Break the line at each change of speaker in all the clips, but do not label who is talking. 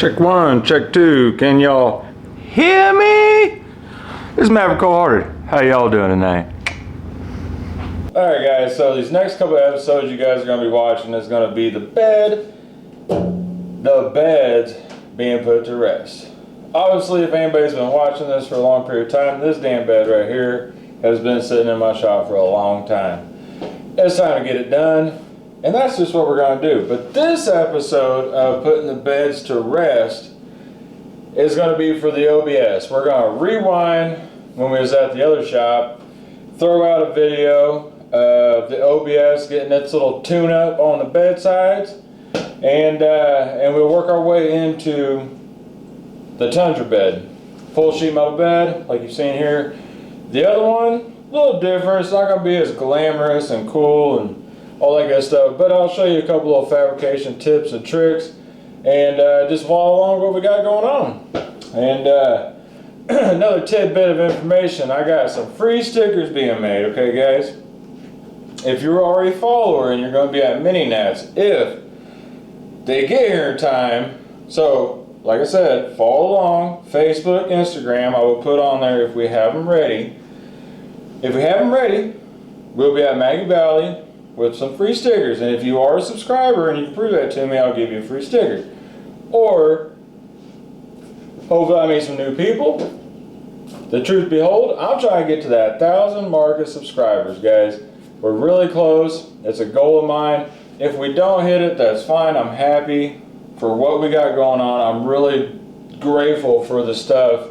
Check one, check two. Can y'all hear me? This is Maverick Cold-Hearted. How y'all doing tonight? Alright guys, so these next couple of episodes you guys are going to be watching is going to be the beds being put to rest. Obviously, if anybody's been watching this for a long period of time, this damn bed right here has been sitting in my shop for a long time. It's time to get it done. And that's just what we're going to do. But this episode of putting the beds to rest is going to be for the OBS. We're going to rewind when we was at the other shop, throw out a video of the OBS getting its little tune-up on the bedsides, and we'll work our way into the Tundra bed. Full sheet metal bed, like you've seen here. The other one, a little different. It's not going to be as glamorous and cool and all that good stuff, but I'll show you a couple of fabrication tips and tricks, and just follow along what we got going on. And another tidbit of information, I got some free stickers being made, okay guys? If you're already a follower and you're going to be at Mini Nats, if they get here in time, so like I said, follow along, Facebook, Instagram, I will put on there if we have them ready. If we have them ready, we'll be at Maggie Valley with some free stickers, and if you are a subscriber and you can prove that to me, I'll give you a free sticker. Or hopefully I meet some new people. The truth behold, I'm trying to get to that 1,000 mark of subscribers, guys. We're really close. It's a goal of mine. If we don't hit it, that's fine. I'm happy for what we got going on. I'm really grateful for the stuff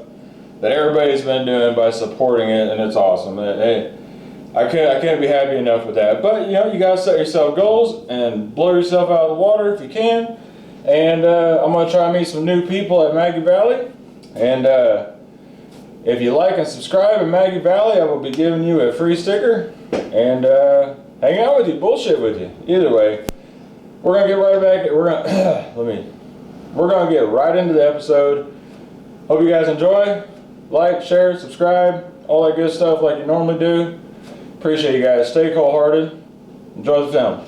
that everybody's been doing by supporting it, and it's awesome. I can't be happy enough with that. But you know, you gotta set yourself goals and blow yourself out of the water if you can. And I'm gonna try to meet some new people at Maggie Valley. And if you like and subscribe at Maggie Valley, I will be giving you a free sticker and hang out with you, bullshit with you. Either way, we're gonna get right back. We're gonna get right into the episode. Hope you guys enjoy. Like, share, subscribe, all that good stuff like you normally do. Appreciate you guys. Stay cold-hearted. Enjoy the film.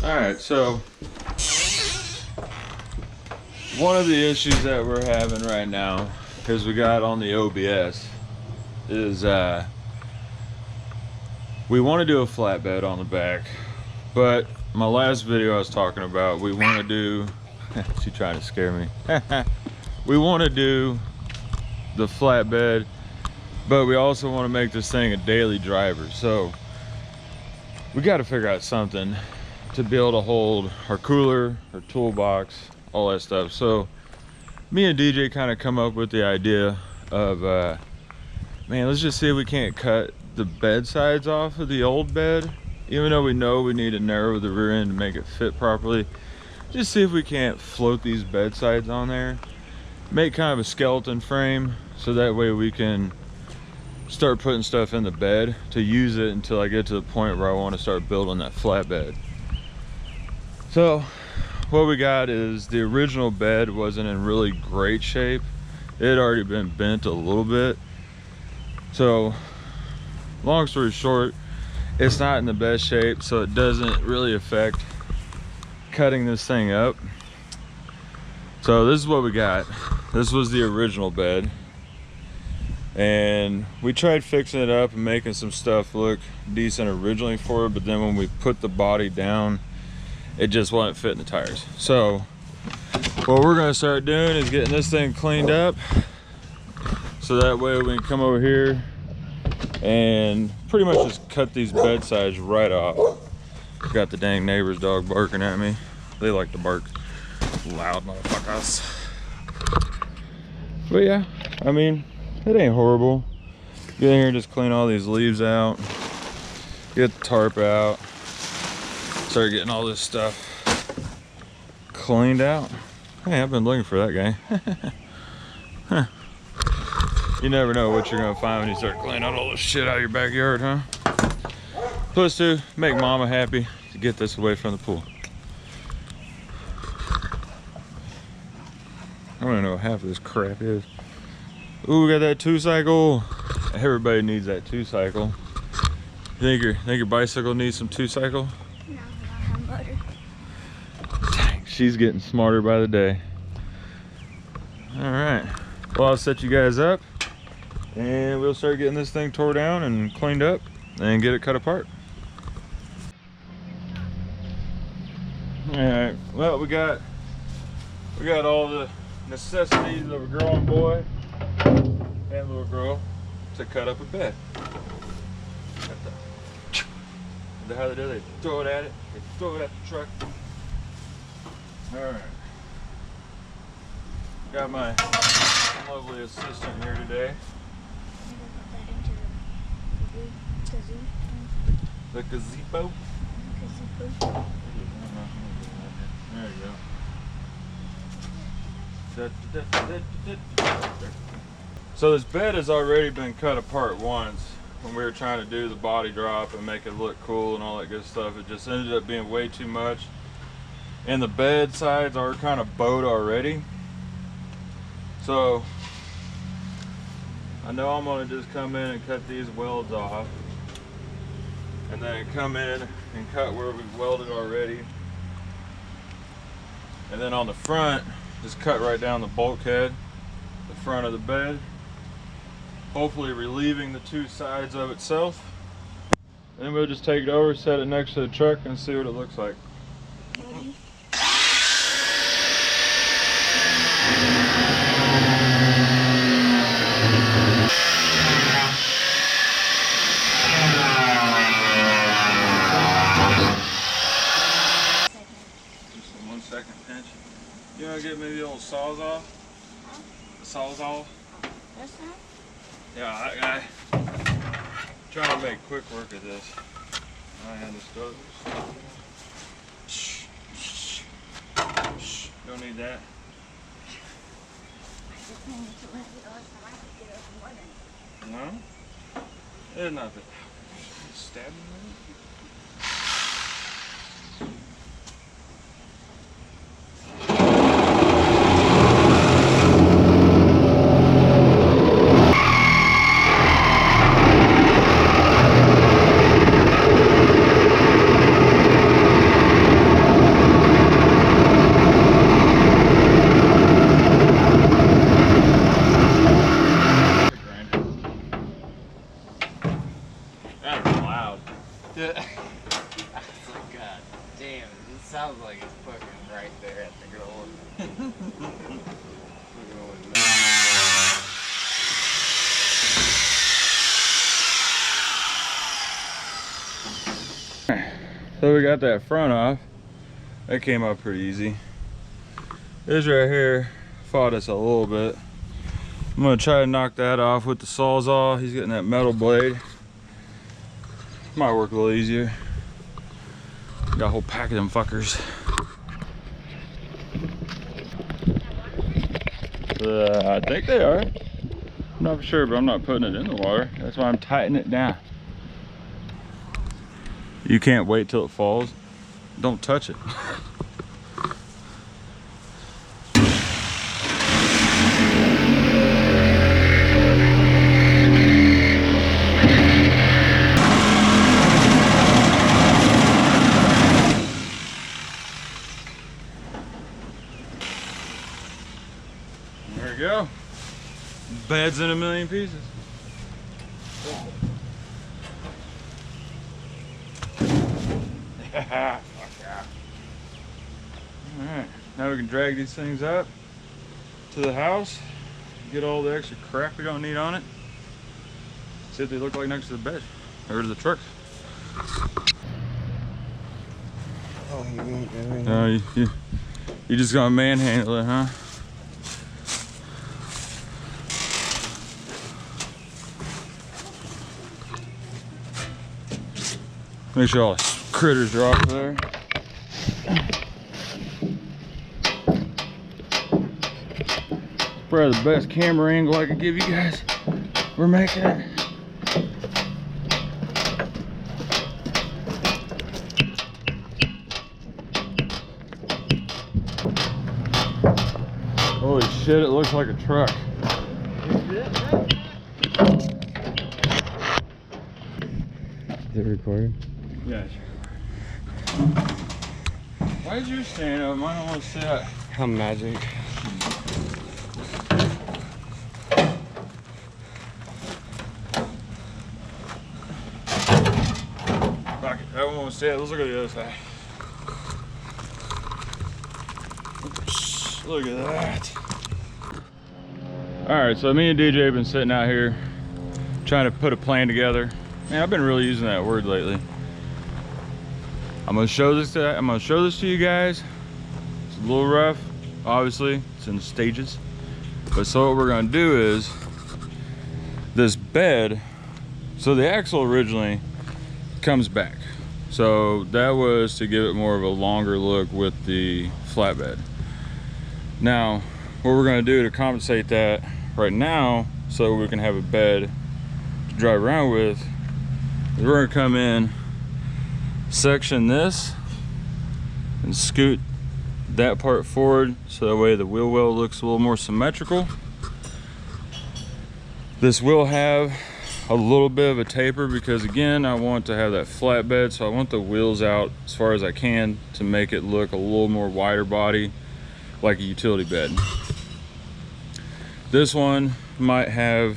Alright, so one of the issues that we're having right now, because we got on the OBS, is we want to do a flatbed on the back, but my last video I was talking about, we want to do she trying to scare me we want to do the flatbed, but we also want to make this thing a daily driver. So we got to figure out something to be able to hold our cooler, our toolbox, all that stuff. So me and DJ kind of come up with the idea of man, let's just see if we can't cut the bed sides off of the old bed, even though we know we need to narrow the rear end to make it fit properly. Just see if we can't float these bed sides on there, make kind of a skeleton frame, so that way we can start putting stuff in the bed to use it until I get to the point where I want to start building that flatbed. So what we got is the original bed wasn't in really great shape. It had already been bent a little bit. So long story short, it's not in the best shape, so it doesn't really affect cutting this thing up. So this is what we got. This was the original bed, and we tried fixing it up and making some stuff look decent originally for it, but then when we put the body down, it just wasn't fitting the tires. So what we're going to start doing is getting this thing cleaned up, so that way we can come over here and pretty much just cut these bed sides right off. Got the dang neighbor's dog barking at me. They like to bark loud motherfuckers. But yeah, I mean, it ain't horrible. Get in here and just clean all these leaves out. Get the tarp out. Start getting all this stuff cleaned out. Hey, I've been looking for that guy. Huh. You never know what you're gonna find when you start cleaning out all this shit out of your backyard, huh? Plus to make mama happy to get this away from the pool. I don't even know what half of this crap is. Ooh, we got that 2-cycle. Everybody needs that 2-cycle. You think your bicycle needs some 2-cycle?
No, I don't have motor.
Dang, she's getting smarter by the day. All right. Well, I'll set you guys up, and we'll start getting this thing tore down and cleaned up, and get it cut apart. All right. Well, we got all the necessities of a growing boy and little girl to cut up a bed. How they do? They throw it at it. They throw it at the truck. All right. Got my lovely assistant here today. The gazebo. There you go. So this bed has already been cut apart once when we were trying to do the body drop and make it look cool and all that good stuff. It just ended up being way too much. And the bed sides are kind of bowed already. So I know I'm gonna just come in and cut these welds off, and then come in and cut where we've welded already. And then on the front, just cut right down the bulkhead, the front of the bed, hopefully relieving the two sides of itself. Then we'll just take it over, set it next to the truck, and see what it looks like. Just a 1 second pinch. You want to get maybe the old sawzall? The sawzall?
This one?
Yeah, I trying to make quick work of this. I had to start. Don't need that. No? It's not that. Stabbing me?
God damn, it sounds like it's fucking right there at the door.
So we got that front off. That came out pretty easy. This right here fought us a little bit. I'm gonna try to knock that off with the sawzall. He's getting that metal blade. Might work a little easier. Got a whole pack of them fuckers. I think they are. I'm not for sure, but I'm not putting it in the water. That's why I'm tightening it down. You can't wait till it falls. Don't touch it. There we go. Bed's in a million pieces. Yeah. Alright, now we can drag these things up to the house, get all the extra crap we don't need on it, see what they look like next to the bed, or to the truck.
Oh, he won't do it.
No, you just gonna manhandle it, huh? Make sure all the critters are off there. Probably the best camera angle I could give you guys. We're making it. Holy shit, it looks like a truck.
Is it recording?
Yeah, sure. Why did you stand up? I don't want to sit.
How magic.
Fuck it, that one won't sit. Let's look at the other side. Look at that. Alright, so me and DJ have been sitting out here trying to put a plan together. Man, I've been really using that word lately. I'm gonna show this to you guys. It's a little rough, obviously. It's in stages. But so what we're gonna do is this bed. So the axle originally comes back. So that was to give it more of a longer look with the flatbed. Now, what we're gonna do to compensate that right now, so we can have a bed to drive around with, is we're gonna come in, section this, and scoot that part forward so that way the wheel well looks a little more symmetrical. This will have a little bit of a taper because again, I want to have that flatbed, so I want the wheels out as far as I can to make it look a little more wider body, like a utility bed. This one might have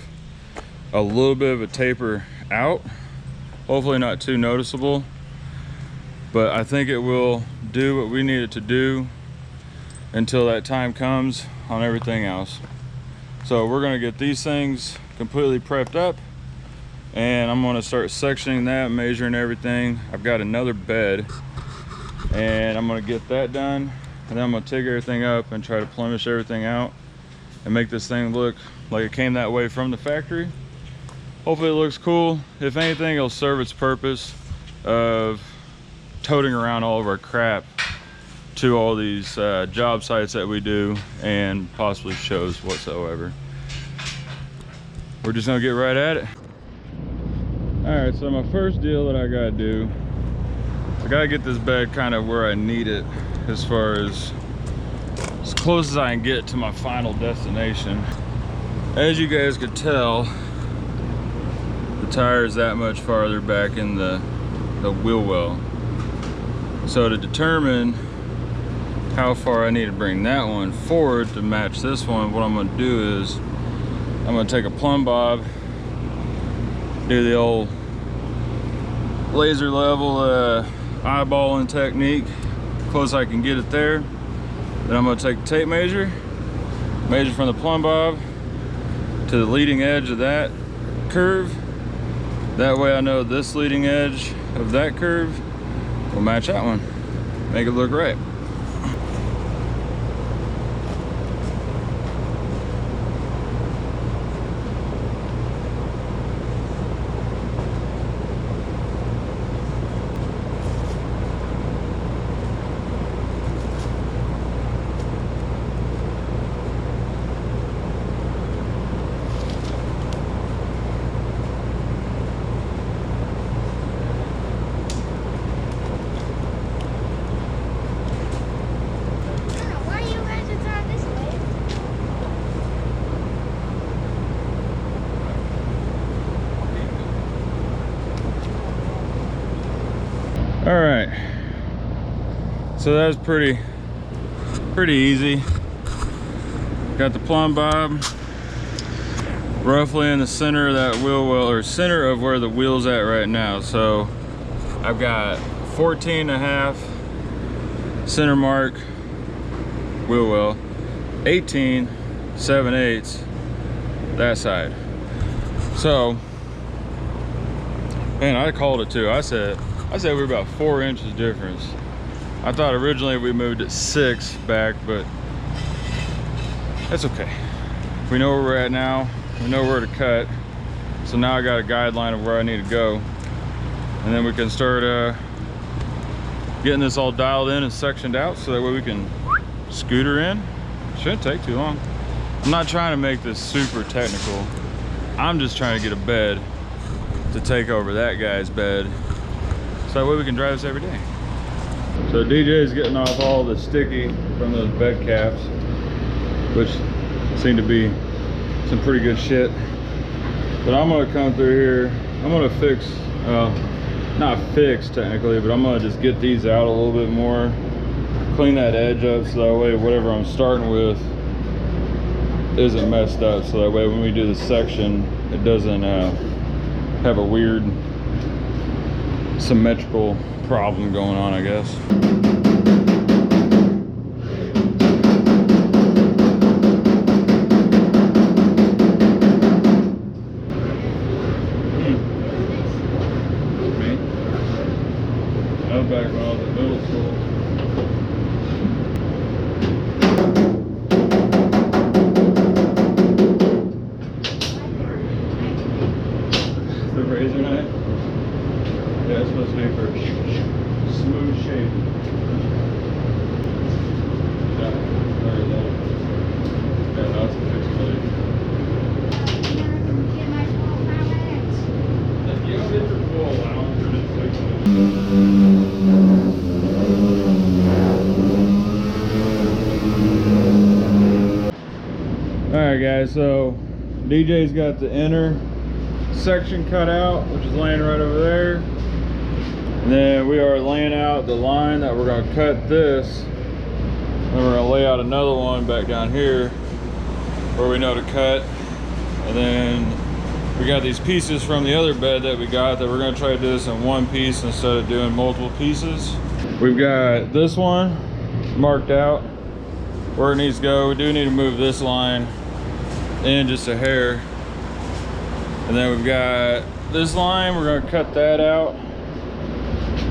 a little bit of a taper out, hopefully not too noticeable, but I think it will do what we need it to do until that time comes on everything else. So we're gonna get these things completely prepped up and I'm gonna start sectioning that, measuring everything. I've got another bed and I'm gonna get that done, and then I'm gonna take everything up and try to plumbish everything out and make this thing look like it came that way from the factory. Hopefully it looks cool. If anything, it'll serve its purpose of toting around all of our crap to all these job sites that we do and possibly shows whatsoever. We're just gonna get right at it. All right, so my first deal that I gotta do, I gotta get this bed kind of where I need it as far as close as I can get to my final destination. As you guys could tell, the tire is that much farther back in the wheel well. So to determine how far I need to bring that one forward to match this one, what I'm gonna do is I'm gonna take a plumb bob, do the old laser level eyeballing technique, close I can get it there. Then I'm gonna take a tape measure from the plumb bob to the leading edge of that curve. That way I know this leading edge of that curve will match that one, make it look right.
Why are you guys turn this way?
All right, so that's pretty easy. Got the plumb bob roughly in the center of that wheel well, or center of where the wheel's at right now. So I've got 14.5 center mark wheel well, 18 7/8 that side. So, man, I called it too. I said we're about 4 inches difference I thought originally we moved it 6 back, but that's okay. We know where we're at now. We know where to cut. So now I got a guideline of where I need to go. And then we can start getting this all dialed in and sectioned out so that way we can scooter in. Shouldn't take too long. I'm not trying to make this super technical. I'm just trying to get a bed to take over that guy's bed so that way we can drive this every day. So DJ's getting off all the sticky from those bed caps, which seem to be some pretty good shit. But I'm gonna come through here. I'm gonna fix, not fix technically, but I'm gonna just get these out a little bit more, clean that edge up so that way whatever I'm starting with isn't messed up, so that way when we do the section it doesn't have a weird symmetrical problem going on, I guess. Me? I was back when I was in middle school. The razor knife? Yeah, it's supposed to be for smooth shaving. Yeah, there it is. Yeah, that's a fixed blade. You don't get your full allowance for this fixing. Alright guys, so DJ's got the inner section cut out, which is laying right over there. And then we are laying out the line that we're going to cut this. Then we're going to lay out another one back down here where we know to cut. And then we got these pieces from the other bed that we got that we're going to try to do this in one piece instead of doing multiple pieces. We've got this one marked out where it needs to go. We do need to move this line in just a hair. And then we've got this line, we're gonna cut that out.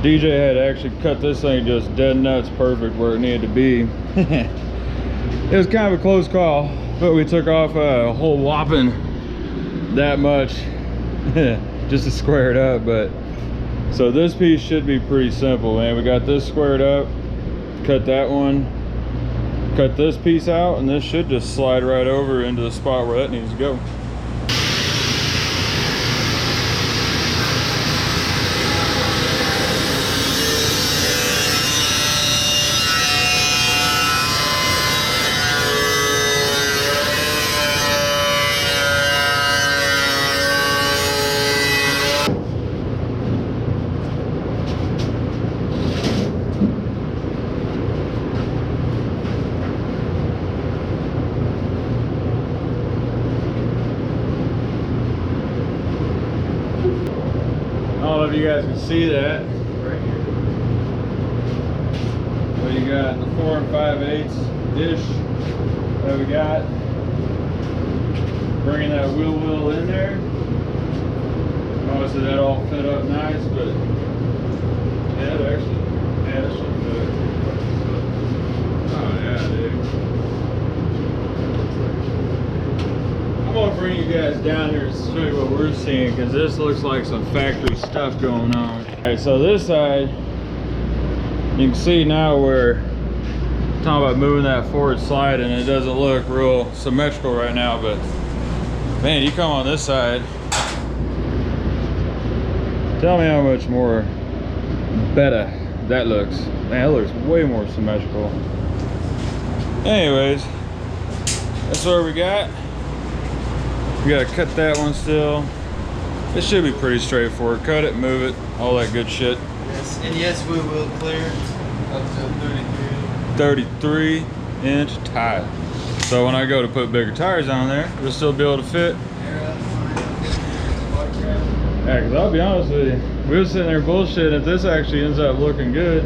DJ had actually cut this thing just dead nuts perfect where it needed to be. It was kind of a close call, but we took off a whole whopping that much just to square it up. But so this piece should be pretty simple, man. We got this squared up, cut that one, cut this piece out, and this should just slide right over into the spot where that needs to go. I don't know if you guys can see that right here. But you got the 4 5/8 dish that we got. Bringing that wheel in there. Obviously that all fit up nice, but yeah, it should fit. Oh yeah, dude. I'm gonna bring you guys down here to show you what we're seeing, because this looks like some factory stuff going on. Alright, so this side, you can see now we're talking about moving that forward slide, and it doesn't look real symmetrical right now, but man, you come on this side, tell me how much more better that looks. Man, that looks way more symmetrical. Anyways, that's what we got. We gotta cut that one still. It should be pretty straightforward. Cut it, move it, all that good shit.
Yes, and yes, we will clear up to
33 inch tire. So when I go to put bigger tires on there, it'll still be able to fit. Yeah, cause I'll be honest with you, we were sitting there bullshitting. If this actually ends up looking good,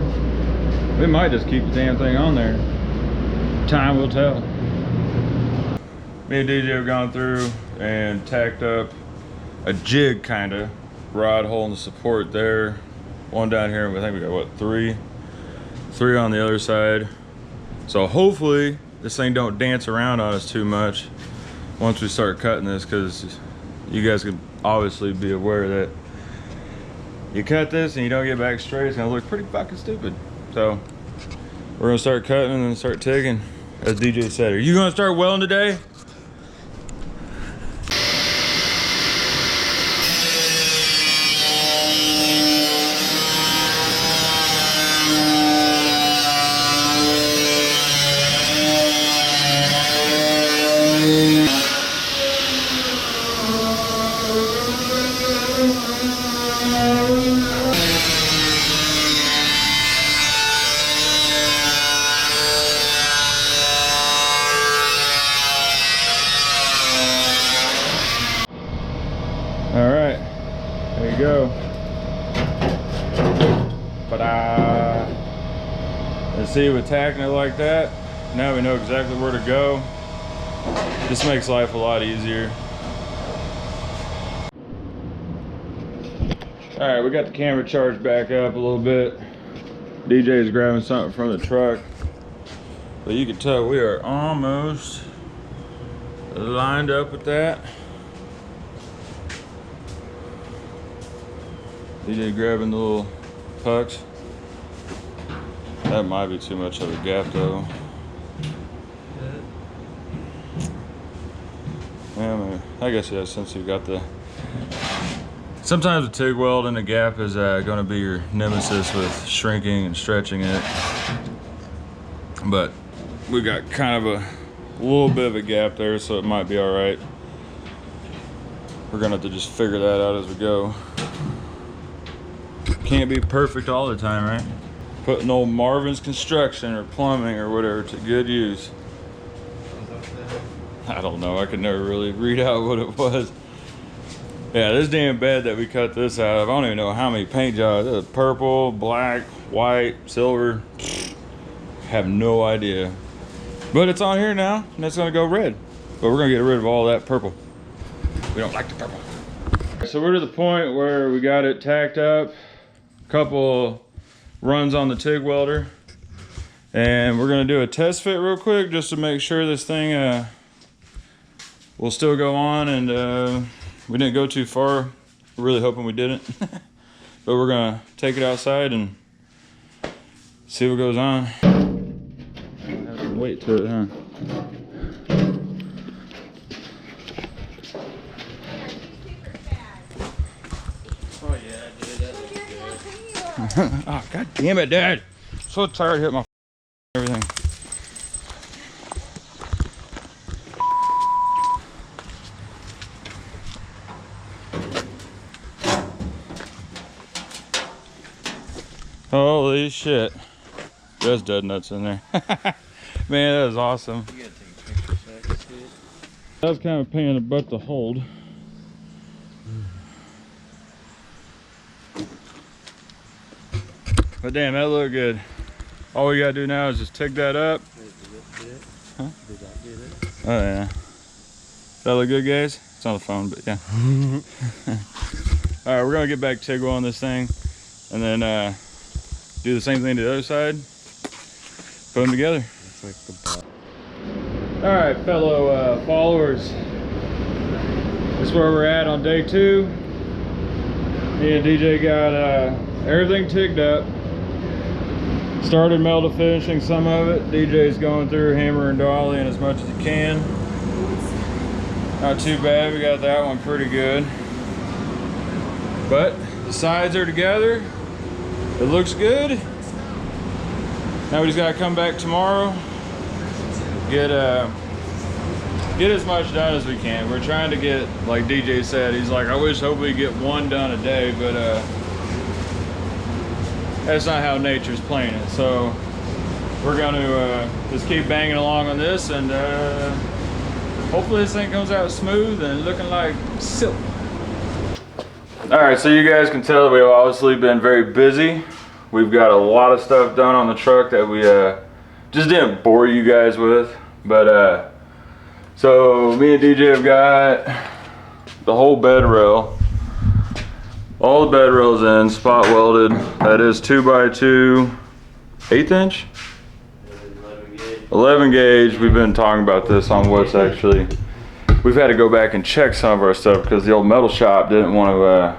we might just keep the damn thing on there. Time will tell. Me and DJ have gone through and tacked up a jig kinda rod holding the support there. One down here, I think we got what, three 3 on the other side. So hopefully this thing don't dance around on us too much once we start cutting this, because you guys can obviously be aware that you cut this and you don't get back straight, it's gonna look pretty fucking stupid. So we're gonna start cutting and then start taking. As DJ said, are you gonna start welding today? All right, there you go. Ta-da! And see, with tacking it like that, now we know exactly where to go. This makes life a lot easier. All right, we got the camera charged back up a little bit. DJ is grabbing something from the truck. But you can tell we are almost lined up with that. DJ grabbing the little pucks. That might be too much of a gap though. Yeah, man, I guess yeah, since you've got the... Sometimes a TIG weld in a gap is going to be your nemesis with shrinking and stretching it. But we got kind of a little bit of a gap there, so it might be all right. We're gonna have to just figure that out as we go. Can't be perfect all the time, right? Putting old Marvin's Construction or Plumbing or whatever to good use. I don't know, I could never really read out what it was. Yeah, this damn bed that we cut this out of, I don't even know how many paint jobs. It was purple, black, white, silver. Have no idea. But it's on here now, and it's gonna go red. But we're gonna get rid of all that purple. We don't like the purple. So we're to the point where we got it tacked up. Couple runs on the TIG welder, and we're gonna do a test fit real quick just to make sure this thing will still go on, and we didn't go too far. We're really hoping we didn't. But we're gonna take it outside and see what goes on. Have some weight to it, huh?
Oh yeah, dude, that looks good.
Oh, god damn it, Dad. So tired of hitting my everything. Holy shit. There's dead nuts in there. Man, that was awesome.
You gotta take a picture so I can see it.
That was kind of a pain in the butt to hold. But damn, that looked good. All we gotta do now is just tick that up. Huh?
Did that get it?
Oh yeah. That look good, guys? It's on the phone, but yeah. All right, we're gonna get back TIG on this thing, and then do the same thing to the other side. Put them together.
It's like the
All right, fellow followers. This is where we're at on day 2. Me and DJ got everything tigged up. Started metal finishing some of it. DJ's going through hammer and dollying as much as he can. Not too bad, we got that one pretty good. But the sides are together. It looks good. Now we just gotta come back tomorrow, get as much done as we can. We're trying to get, like DJ said, he's like, I hope we get one done a day, but that's not how nature's playing it. So we're gonna just keep banging along on this, and hopefully this thing comes out smooth and looking like silk. All right, so you guys can tell that we've obviously been very busy. We've got a lot of stuff done on the truck that we just didn't bore you guys with. But so me and DJ have got the whole bed rail, all the bed rails in, spot welded. That is 2x2 1/8 inch?
11 gauge.
11 gauge. We've been talking about this on what's actually, we've had to go back and check some of our stuff because the old metal shop didn't want to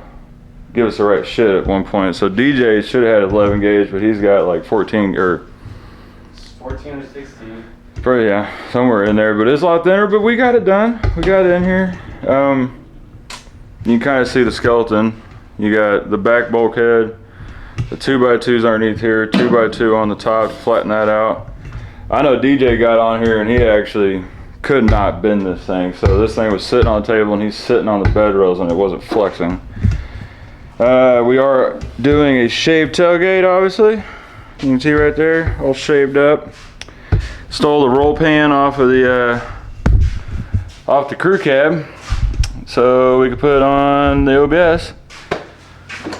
give us the right shit at one point. So DJ should have had 11 gauge, but he's got like 14 or
14 or 16.
probably, yeah, somewhere in there. But it's a lot thinner, but we got it done. We got it in here. You can kind of see the skeleton. You got the back bulkhead, the 2x2s underneath here, 2x2 on the top to flatten that out. I know DJ got on here and he actually could not bend this thing. So this thing was sitting on the table and he's sitting on the bed rails and it wasn't flexing. We are doing a shaved tailgate, obviously. You can see right there, all shaved up. Stole the roll pan off of the crew cab so we could put on the OBS.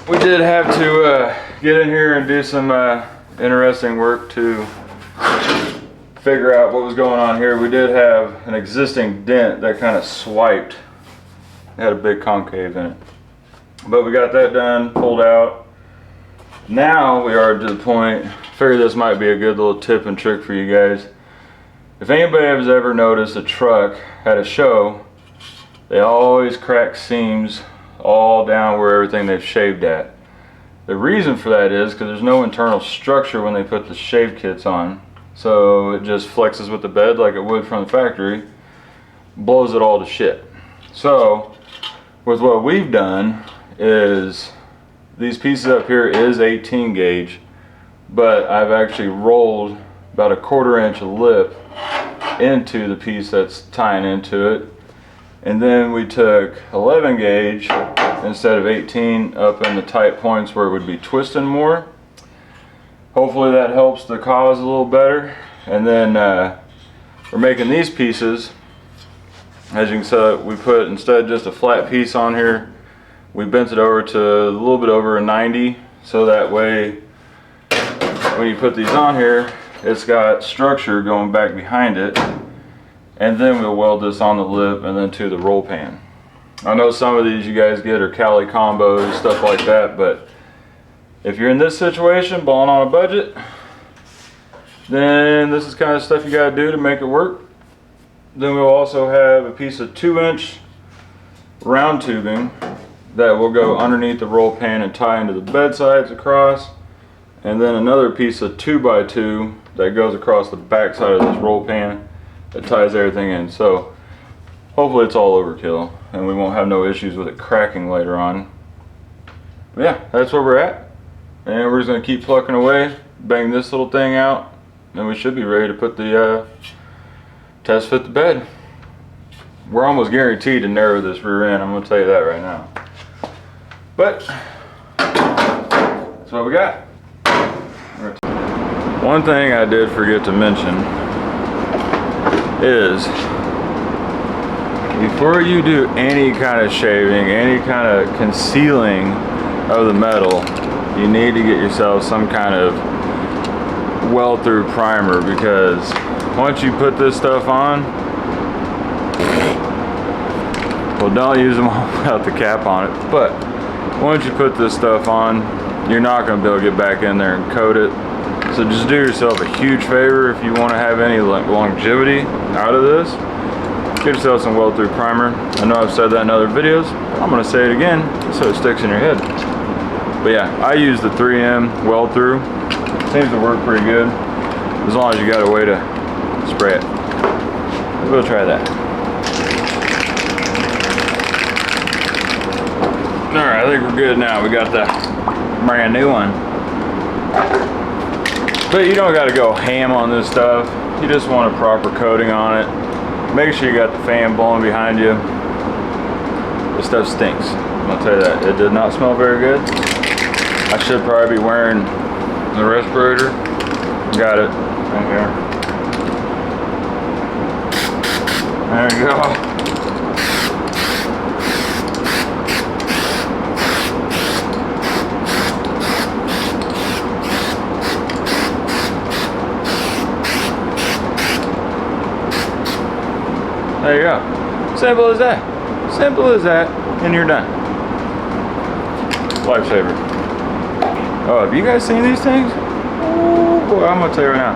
We did have to get in here and do some interesting work to figure out what was going on here. We did have an existing dent that kind of swiped. It had a big concave in it. But we got that done, pulled out. Now we are to the point, figure this might be a good little tip and trick for you guys. If anybody has ever noticed a truck at a show, they always crack seams all down where everything they've shaved at. The reason for that is because there's no internal structure when they put the shave kits on. So it just flexes with the bed like it would from the factory, blows it all to shit. So with what we've done is these pieces up here is 18 gauge, but I've actually rolled about a 1/4 inch lip into the piece that's tying into it. And then we took 11 gauge instead of 18 up in the tight points where it would be twisting more. Hopefully that helps the cause a little better. And then we're making these pieces. As you can see, we put, instead of just a flat piece on here, we bent it over to a little bit over a 90. So that way, when you put these on here, it's got structure going back behind it. And then we'll weld this on the lip and then to the roll pan. I know some of these you guys get are Cali combos, stuff like that, but if you're in this situation, balling on a budget, then this is kind of stuff you gotta do to make it work. Then we'll also have a piece of 2-inch round tubing that will go underneath the roll pan and tie into the bed sides across. And then another piece of 2x2 that goes across the back side of this roll pan that ties everything in. So hopefully it's all overkill and we won't have no issues with it cracking later on. But yeah, that's where we're at. And we're just gonna keep plucking away, bang this little thing out, and we should be ready to put the test fit the bed. We're almost guaranteed to narrow this rear end, I'm gonna tell you that right now. But that's what we got. One thing I did forget to mention is before you do any kind of shaving, any kind of concealing of the metal, you need to get yourself some kind of weld-through primer, because once you put this stuff on, well, don't use them all without the cap on it, but once you put this stuff on, you're not going to be able to get back in there and coat it. So just do yourself a huge favor if you want to have any longevity out of this. Get yourself some weld-through primer. I know I've said that in other videos. I'm going to say it again so it sticks in your head. But yeah, I use the 3M weld-through. Seems to work pretty good as long as you got a way to spray it. We'll try that. Alright, I think we're good now. We got the brand new one. But you don't got to go ham on this stuff. You just want a proper coating on it. Make sure you got the fan blowing behind you. This stuff stinks. I'll tell you that. It did not smell very good. I should probably be wearing the respirator. Got it right here. There you go. There you go. Simple as that. Simple as that, and you're done. Lifesaver. Oh, have you guys seen these things? Ooh. Well, I'm gonna tell you right now.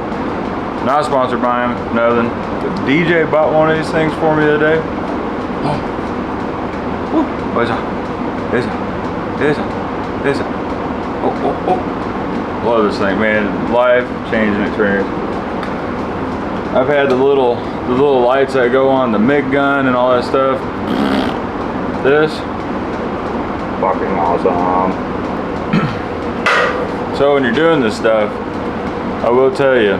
Not sponsored by him, nothing. But DJ bought one of these things for me the other day. Oh. Woo. What is that? Oh. Love this thing, man. Life-changing experience. I've had the little lights that go on the MIG gun and all that stuff. This, fucking awesome. So when you're doing this stuff, I will tell you,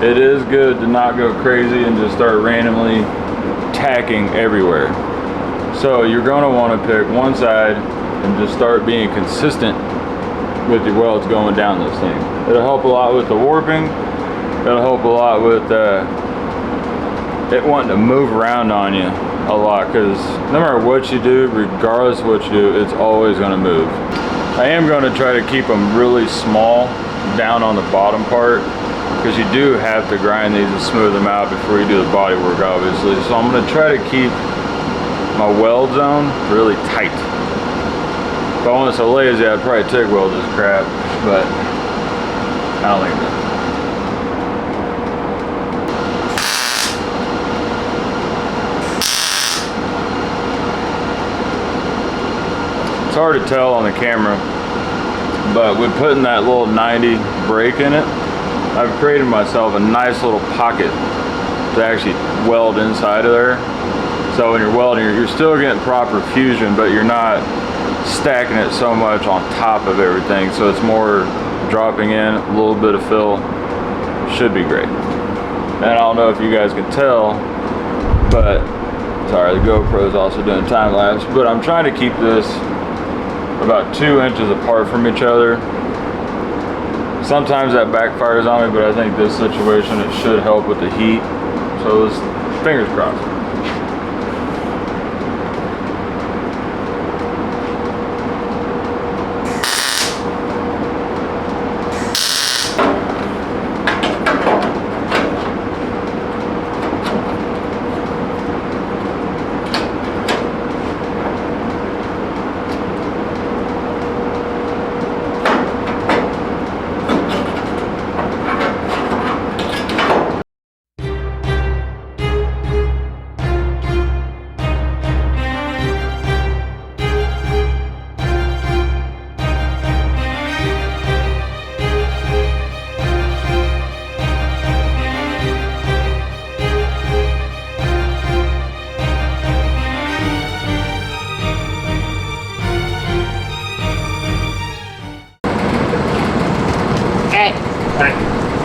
it is good to not go crazy and just start randomly tacking everywhere. So you're gonna wanna pick one side and just start being consistent with your welds going down this thing. It'll help a lot with the warping. It'll help a lot with it wanting to move around on you a lot, because no matter what you do, regardless of what you do, it's always gonna move. I am gonna try to keep them really small down on the bottom part, because you do have to grind these and smooth them out before you do the body work, obviously. So I'm gonna try to keep my weld zone really tight. If I wasn't so lazy, I'd probably TIG weld this crap, but I don't think that. It's hard to tell on the camera, but with putting that little 90 brake in it, I've created myself a nice little pocket to actually weld inside of there. So when you're welding, you're still getting proper fusion, but you're not stacking it so much on top of everything. So it's more dropping in, a little bit of fill. Should be great. And I don't know if you guys can tell, but sorry, the GoPro is also doing time lapse, but I'm trying to keep this about 2 inches apart from each other. Sometimes that backfires on me, but I think this situation, it should help with the heat. So this, fingers crossed.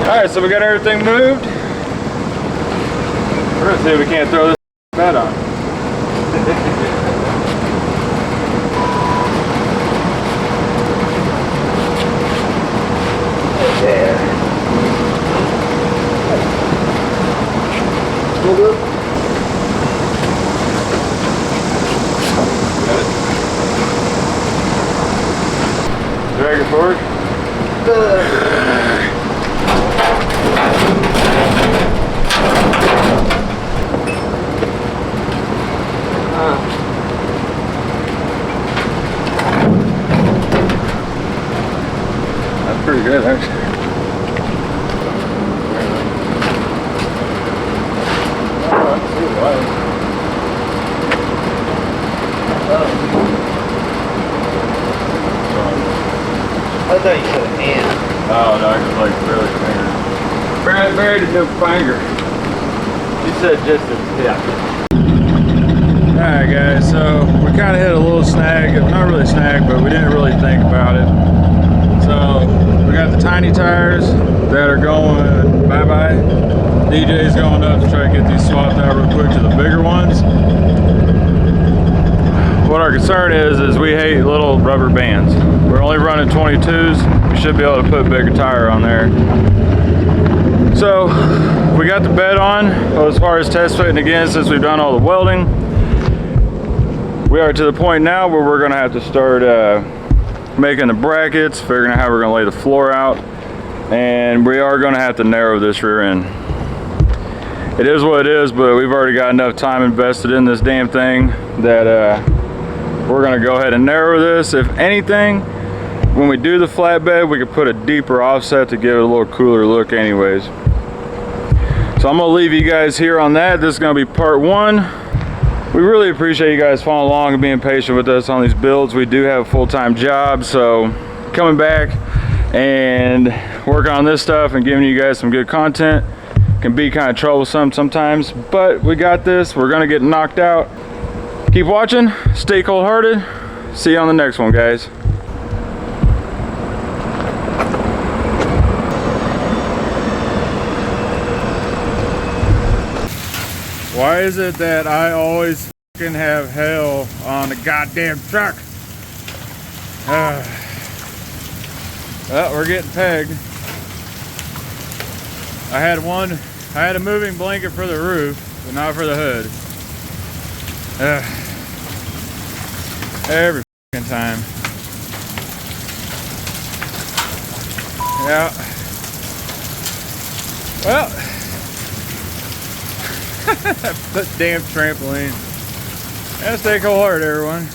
Alright, so we got everything moved. We're gonna see if we can't throw this bed on. There. Hold up. Got it. Drag it forward. That's pretty good, actually.
I thought you said a hand.
Oh no, I just like barely finger. Buried a new finger. You said just a tip. Alright guys, so we kind of hit a little snag. Not really snag, but we didn't really think about it. So we got the tiny tires that are going bye-bye. DJ's going up to try to get these swapped out real quick to the bigger ones. What our concern is we hate little rubber bands. We're only running 22s. We should be able to put a bigger tire on there. So we got the bed on. As far as test fitting again, since we've done all the welding, we are to the point now where we're gonna have to start making the brackets, figuring out how we're gonna lay the floor out, and we are gonna have to narrow this rear end. It is what it is, but we've already got enough time invested in this damn thing that we're gonna go ahead and narrow this. If anything, when we do the flatbed, we could put a deeper offset to give it a little cooler look anyways. So I'm gonna leave you guys here on that. This is gonna be part 1. We really appreciate you guys following along and being patient with us on these builds. We do have a full-time job, so coming back and working on this stuff and giving you guys some good content can be kind of troublesome sometimes, but we got this. We're gonna get knocked out. Keep watching, stay cold-hearted. See you on the next one, guys. Why is it that I always fucking have hell on the goddamn truck? Well, we're getting pegged. I had a moving blanket for the roof, but not for the hood. Every fucking time. Yeah. Well, that damn trampoline. Yeah, stay cold-hearted, everyone.